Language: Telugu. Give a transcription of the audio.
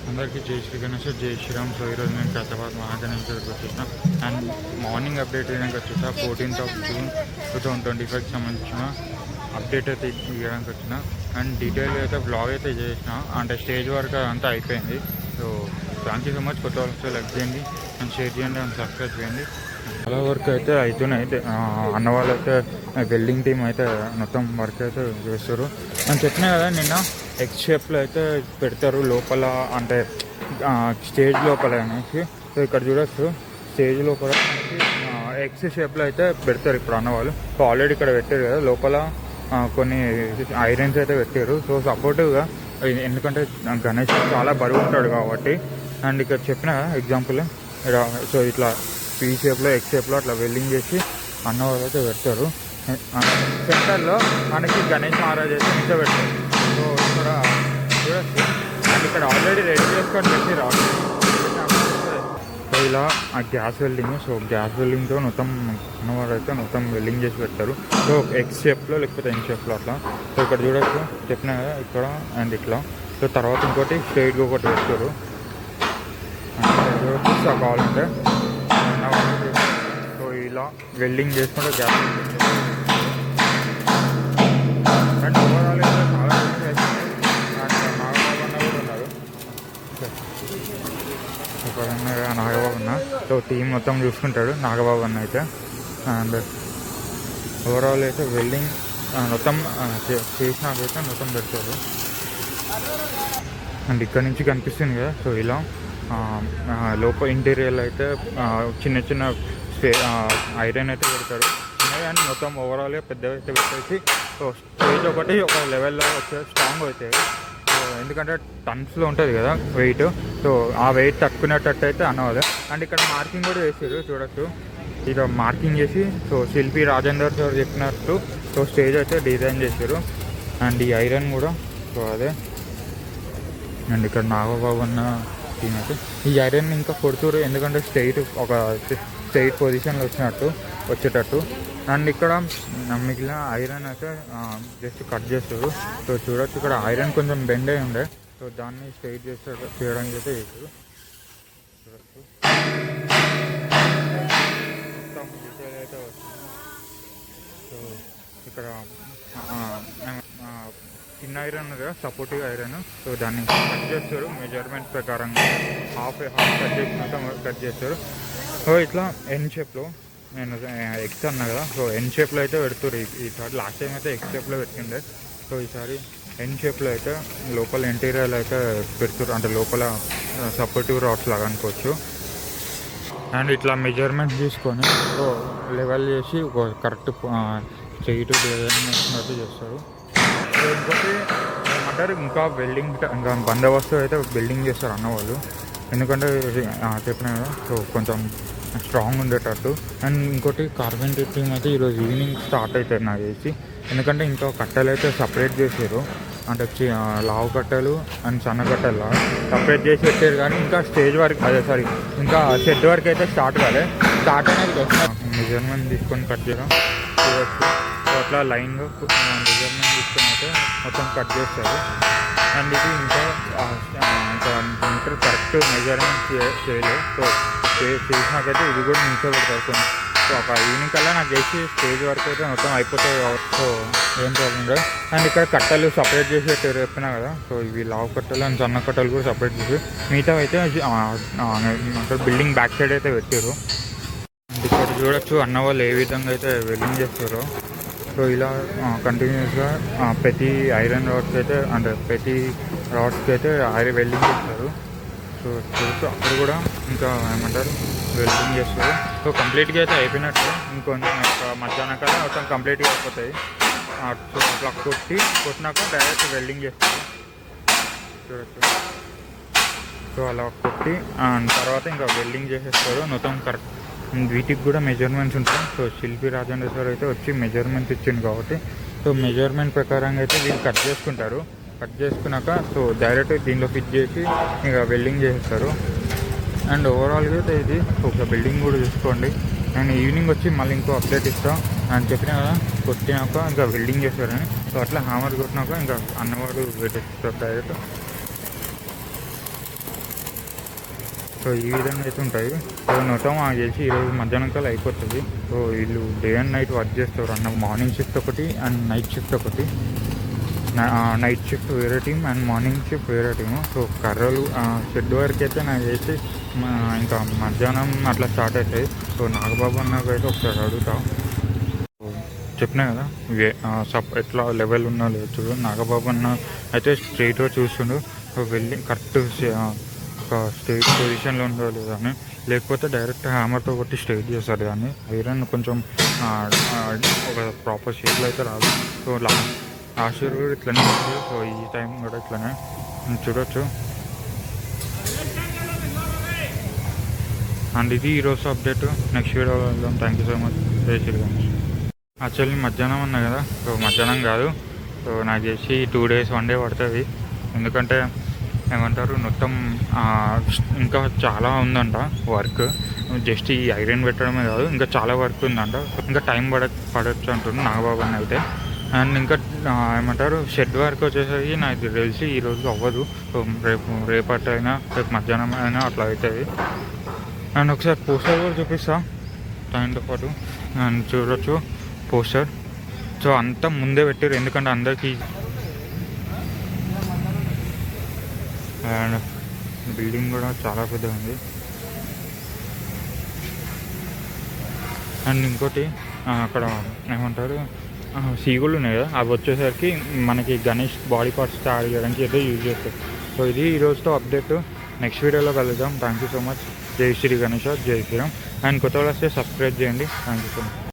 అందరికీ జై శ్రీ గణేష్, జై శ్రీరామ్. సో ఈరోజు నేను హైదరాబాద్ మహాగణేష్ వచ్చేసిన అండ్ మార్నింగ్ అప్డేట్ ఏదైనా వచ్చేసా 14th June 2025కి సంబంధించిన అప్డేట్ అయితే ఇవ్వడానికి వచ్చిన అండ్ డీటెయిల్ అయితే బ్లాగ్ అయితే చేసిన, అంటే స్టేజ్ వరకు అంతా అయిపోయింది. So thank you so much. కొత్త వాళ్ళు లైక్ చేయండి అండ్ షేర్ చేయండి అండ్ సబ్స్క్రైబ్ చేయండి. చాలా వర్క్ అయితే అవుతున్నాయి. అన్న వాళ్ళు అయితే వెల్డింగ్ టీం అయితే మొత్తం వర్క్ అయితే చేస్తారు. నేను చెప్పినా కదా నిన్న ఎక్స్ షేప్లో అయితే పెడతారు లోపల, అంటే స్టేజ్ లోపల అనేసి. సో ఇక్కడ చూడొచ్చు స్టేజ్ లోపల ఎక్స్ షేప్లో అయితే పెడతారు ఇప్పుడు అన్నవాళ్ళు. సో ఆల్రెడీ ఇక్కడ పెట్టారు కదా లోపల కొన్ని ఐరన్స్ అయితే పెట్టారు. సో సపోర్టివ్గా, ఎందుకంటే గణేష్ చాలా బరువు ఉంటాడు కాబట్టి. అండ్ ఇక్కడ చెప్పిన ఎగ్జాంపుల్ సో ఇట్లా పీ షేప్లో ఎక్స్ షేప్లో అట్లా వెల్డింగ్ చేసి అన్నవాళ్ళు అయితే పెడతారు. సెంటర్లో మనకి గణేష్ మహారాజ్ అయితే నిల్చోబెడతారు. సో ఇక్కడ చూడొచ్చు అండ్ ఇక్కడ ఆల్రెడీ రెడీ చేసుకొని పెట్టి రాదు. సో ఇలా ఆ గ్యాస్ వెల్డింగ్, సో గ్యాస్ వెల్డింగ్తో మొత్తం అన్నవారు అయితే మొత్తం వెల్డింగ్ చేసి పెడతారు. సో ఎక్స్ షేప్లో లేకపోతే ఎన్ షేప్లో అట్లా. సో ఇక్కడ చూడొచ్చు చెప్పినా కదా ఇక్కడ అండ్ ఇట్లా. సో తర్వాత ఇంకోటి స్ట్రైట్గా ఒకటి పెడతారు. చూడొచ్చు కావాలంటే సో ఇలా వెల్డింగ్ చేసుకుంటే గ్యాస్ అండ్ ఓవరాల్ అయితే చాలా అండ్ నాగబాబు అన్న కూడా ఉన్నారు. ఇక్కడ నాగబాబు అన్న, సో టీం మొత్తం చూసుకుంటాడు నాగబాబు అన్న అయితే. అండ్ ఓవరాల్ అయితే వెల్డింగ్ మొత్తం చేసినాకైతే మొత్తం పెడతారు. అండ్ ఇక్కడ నుంచి కనిపిస్తుంది కదా, సో ఇలా లోపల ఇంటీరియర్ అయితే చిన్న చిన్న ఐరన్ అయితే పెడతారు. చిన్నవి కానీ మొత్తం ఓవరాల్గా పెద్దవి అయితే పెట్టేసి సో స్టేజ్ ఒకటి ఒక లెవెల్లో వచ్చే స్ట్రాంగ్ అవుతాయి. సో ఎందుకంటే టన్స్లో ఉంటుంది కదా వెయిట్, సో ఆ వెయిట్ తట్టుకునేటట్టు అయితే అన్నవాళ్ళు. అండ్ ఇక్కడ మార్కింగ్ కూడా చేసారు చూడొచ్చు. ఇక మార్కింగ్ చేసి సో శిల్పి రాజేందర్ సార్ చెప్పినట్టు సో స్టేజ్ అయితే డిజైన్ చేశారు. అండ్ ఈ ఐరన్ కూడా సో అదే. అండ్ ఇక్కడ నాగబాబు అన్న టీం అయితే ఈ ఐరన్ ఇంకా కొడుతురు, ఎందుకంటే స్ట్రైట్ పొజిషన్లో వచ్చేటట్టు. అండ్ ఇక్కడ మిగిలిన ఐరన్ అయితే జస్ట్ కట్ చేస్తారు. సో చూడొచ్చు ఇక్కడ ఐరన్ కొంచెం బెండ్ అయి ఉండే, సో దాన్ని స్ట్రైట్ చేయడానికి అయితే చేస్తారు. చూడొచ్చు మొత్తం డీటెయిల్ అయితే వస్తుంది. సో ఇక్కడ చిన్న ఐరన్ ఉంది కదా, సపోర్టివ్ ఐరన్. సో దాన్ని కట్ చేస్తారు మెజర్మెంట్ ప్రకారంగా. హాఫ్ కట్ చేసినాక కట్ చేస్తారు. సో ఇట్లా ఎన్ షేప్లో, నేను ఎక్స్ అన్నా కదా, సో ఎన్ షేప్లో అయితే పెడుతున్నారు ఈసారి. లాస్ట్ టైం అయితే ఎక్స్ షేప్లో పెట్టిండే, సో ఈసారి ఎన్ షేప్లో అయితే లోపల ఇంటీరియర్ అయితే పెడుతున్నారు, అంటే లోపల సపోర్టివ్ రాడ్స్ లాగా అనుకోవచ్చు. అండ్ ఇట్లా మెజర్మెంట్ తీసుకొని సో లెవెల్ చేసి ఒక కరెక్ట్ స్ట్రెయిట్ డిజైన్ వచ్చినట్టు చేస్తారు. సో ఇంకోటి ఏమంటారు, ఇంకా వెల్డింగ్ ఇంకా బందోబస్తు అయితే బిల్డింగ్ చేస్తారు అన్నవాళ్ళు, ఎందుకంటే చెప్పిన కదా సో కొంచెం స్ట్రాంగ్ ఉండేటట్టు. అండ్ ఇంకోటి కార్పెంటర్ టీమ్ అయితే ఈరోజు ఈవినింగ్ స్టార్ట్ అవుతాయి నాకు తెలిసి, ఎందుకంటే ఇంకా కట్టెలు అయితే సపరేట్ చేసారు, అంటే లావు కట్టెలు అండ్ సన్న కట్టెలు సపరేట్ చేసి పెట్టారు. కానీ ఇంకా స్టేజ్ వరకు ఇంకా షెడ్ వరకు అయితే స్టార్ట్ అనేది మెజర్మెంట్ తీసుకొని కట్ చేయడం చూడవచ్చు. సో అట్లా లైన్గా మెజర్మెంట్ తీసుకొని అయితే మొత్తం కట్ చేస్తారు. అండ్ ఇది ఇంకా కరెక్ట్ మెజర్మెంట్ చేయలేదు. సో చేసినాకైతే ఇది కూడా నిల్చోబెడతారు కొన్ని. సో ఒక ఈవినింగ్ కల్లా నాకు చేసి స్టేజ్ వరకు అయితే మొత్తం అయిపోతాయి కాబట్టి సో ఏం ప్రాబ్లం లేదు. అండ్ ఇక్కడ కట్టెలు సపరేట్ చేసి పెట్టారు చెప్పినా కదా, సో ఇవి లావు కట్టెలు అండ్ సన్న కట్టెలు కూడా సపరేట్ చేసి మిగతా అయితే బిల్డింగ్ బ్యాక్ సైడ్ అయితే పెట్టారు. ఇక్కడ చూడొచ్చు అన్న వాళ్ళు ఏ విధంగా అయితే వెల్డింగ్ చేస్తారో. సో ఇలా కంటిన్యూస్గా ప్రతి ఐరన్ రాడ్స్కి అయితే, అంటే ప్రతి రాడ్స్కి అయితే వెల్డింగ్ చేస్తారు. సో చూస్తూ అక్కడ కూడా ఇంకా ఏమంటారు వెల్డింగ్ చేస్తారు. సో కంప్లీట్గా అయితే అయిపోయినట్టు, ఇంకొంచెం మధ్యాహ్నం కల్లా మొత్తం కంప్లీట్గా అయిపోతాయి. సో అట్లా కొట్టినాక డైరెక్ట్ వెల్డింగ్ చేస్తారు చూడచ్చు. సో అలా కొట్టి తర్వాత ఇంకా వెల్డింగ్ చేసేస్తారు మొత్తం కరెక్ట్. వీటికి కూడా మెజర్మెంట్స్ ఉంటాయి. సో శిల్పి రాజేంద్ర సార్ అయితే వచ్చి మెజర్మెంట్స్ ఇచ్చింది కాబట్టి సో మెజర్మెంట్ ప్రకారంగా అయితే వీళ్ళు కట్ చేసుకుంటారు. కట్ చేసుకున్నాక సో డైరెక్ట్ దీనిలో ఫిట్ చేసి ఇంకా వెల్డింగ్ చేస్తారు. అండ్ ఓవరాల్గా అయితే ఇది ఒక బిల్డింగ్ కూడా చూసుకోండి. నేను ఈవినింగ్ వచ్చి మళ్ళీ ఇంకో అప్డేట్ ఇస్తాను అని చెప్పినా కదా, కొట్టినాక ఇంకా వెల్డింగ్ చేస్తారని. సో అట్లా హ్యామర్ కొట్టినాక ఇంకా అన్నవాడు పెట్టేస్తారు డైరెక్ట్. సో ఈ విధంగా అయితే ఉంటాయి. సో మొత్తం మాకు తెలిసి ఈరోజు మధ్యాహ్నం కల్లా అయిపోతుంది. సో వీళ్ళు డే అండ్ నైట్ వర్క్ చేస్తారు అన్న. మార్నింగ్ షిఫ్ట్ ఒకటి అండ్ నైట్ షిఫ్ట్ ఒకటి. నైట్ షిఫ్ట్ వేరే టీం అండ్ మార్నింగ్ షిఫ్ట్ వేరే టీము. సో కర్రలు షెడ్ వరకు అయితే నాకు చేసి ఇంకా మధ్యాహ్నం అట్లా స్టార్ట్ అవుతాయి. సో నాగబాబు అన్నకైతే ఒకసారి అడుగుతా. చెప్పినా కదా ఎట్లా లెవెల్ ఉన్నా లేదు చూడు. నాగబాబు అన్న అయితే స్ట్రైట్గా చూస్తుండు. వెళ్ళి కరెక్ట్ ఒక స్ట్రైట్ పొజిషన్లో ఉందో లేదా అని, లేకపోతే డైరెక్ట్ హ్యామర్తో కొట్టి స్ట్రైట్ చేస్తారు. కానీ ఐరన్ కొంచెం ఒక ప్రాపర్ షేప్లో అయితే రాదు. సో లాస్ట్ ఇయర్ కూడా ఇట్లనే ఉంది. సో ఈ టైం కూడా ఇట్లనే చూడొచ్చు. అండ్ ఇది ఈరోజు అప్డేట్. నెక్స్ట్ వీడియో వెళ్దాం. Thank you so much. జై శ్రీరామ్. యాక్చువల్లీ మధ్యాహ్నం అన్నా కదా, సో మధ్యాహ్నం కాదు. సో నాకు చేసి 2 days 1 day పడుతుంది. ఎందుకంటే ఏమంటారు మొత్తం ఇంకా చాలా ఉందంట వర్క్. జస్ట్ ఈ ఐరన్ పెట్టడమే కాదు, ఇంకా చాలా వర్క్ ఉందంట. ఇంకా టైం పడవచ్చు అంటున్నాను నాగబాబు అని అయితే. అండ్ ఇంకా ఏమంటారు షెడ్ వర్క్ వచ్చేసరికి నాకు తెలిసి ఈరోజు అవ్వదు. సో రేపటైనా రేపు మధ్యాహ్నం అయినా అట్లా అవుతుంది. అండ్ ఒకసారి పోస్టర్ కూడా చూపిస్తా దాంతో పాటు. అండ్ చూడొచ్చు పోస్టర్. సో అంతా ముందే పెట్టారు ఎందుకంటే అందరికీ. అండ్ బిల్డింగ్ కూడా చాలా పెద్దగా ఉంది. అండ్ ఇంకోటి అక్కడ ఏమంటారు సీగుళ్ళు ఉన్నాయి కదా, అవి వచ్చేసరికి మనకి గణేష్ బాడీ పార్ట్స్ తయారు చేయడానికి అయితే యూజ్ చేస్తారు. సో ఇది ఈరోజుతో అప్డేట్. నెక్స్ట్ వీడియోలో కలుద్దాం. Thank you so much. జై శ్రీ గణేష్, జై శ్రీరామ్. అండ్ కొత్త వాళ్ళు వస్తే సబ్స్క్రైబ్ చేయండి. Thank you so much.